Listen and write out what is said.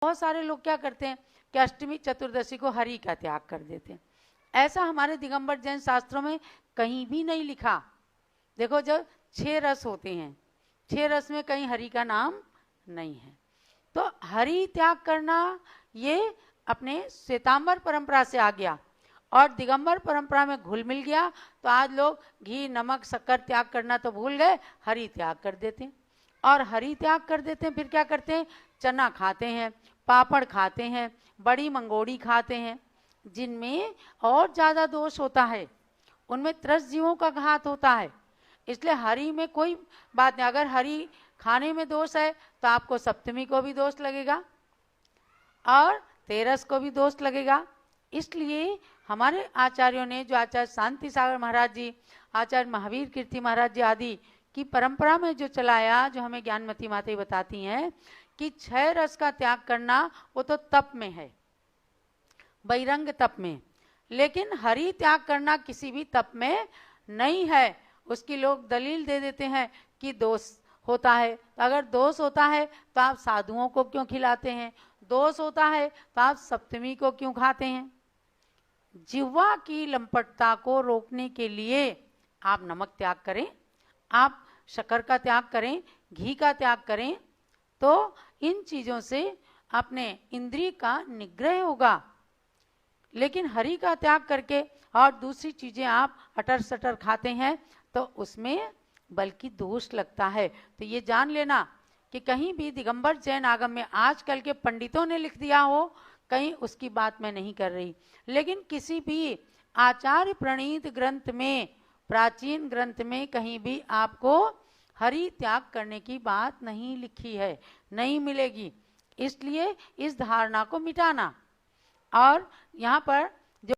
बहुत सारे लोग क्या करते हैं कि अष्टमी चतुर्दशी को हरि का त्याग कर देते हैं। ऐसा हमारे दिगंबर जैन शास्त्रों में कहीं भी नहीं लिखा। देखो, जब 6 रस होते हैं, 6 रस में कहीं हरि का नाम नहीं है। तो हरि त्याग करना ये अपने श्वेतांबर परंपरा से आ गया और दिगंबर परंपरा में घुल मिल गया। तो आज लोग घी नमक शक्कर त्याग करना तो भूल गए, हरि त्याग कर देते हैं। और हरि त्याग कर देते हैं, फिर क्या करते हैं, चना खाते हैं, पापड़ खाते हैं, बड़ी मंगोड़ी खाते हैं, जिनमें और ज़्यादा दोष होता है, उनमें त्रस्त जीवों का घात होता है। इसलिए हरि में कोई बात नहीं। अगर हरि खाने में दोष है तो आपको सप्तमी को भी दोष लगेगा और तेरस को भी दोष लगेगा। इसलिए हमारे आचार्यों ने, जो आचार्य शांति सागर महाराज जी, आचार्य महावीर कीर्ति महाराज जी आदि की परंपरा में जो चलाया, जो हमें ज्ञानमती माता बताती हैं कि 6 रस का त्याग करना वो तो तप में है, बहिरंग तप में, लेकिन हरि त्याग करना किसी भी तप में नहीं है। उसकी लोग दलील दे देते हैं कि दोष होता है। तो अगर दोष होता है तो आप साधुओं को क्यों खिलाते हैं, दोष होता है तो आप सप्तमी को क्यों खाते हैं। जिह्वा की लंपटता को रोकने के लिए आप नमक त्याग करें, आप शक्कर का त्याग करें, घी का त्याग करें, तो इन चीज़ों से अपने इंद्रिय का निग्रह होगा। लेकिन हरि का त्याग करके और दूसरी चीज़ें आप अटर सटर खाते हैं तो उसमें बल्कि दोष लगता है। तो ये जान लेना कि कहीं भी दिगंबर जैन आगम में आजकल के पंडितों ने लिख दिया हो, कहीं उसकी बात मैं नहीं कर रही, लेकिन किसी भी आचार्य प्रणीत ग्रंथ में, प्राचीन ग्रंथ में कहीं भी आपको हरि त्याग करने की बात नहीं लिखी है, नहीं मिलेगी। इसलिए इस धारणा को मिटाना। और यहाँ पर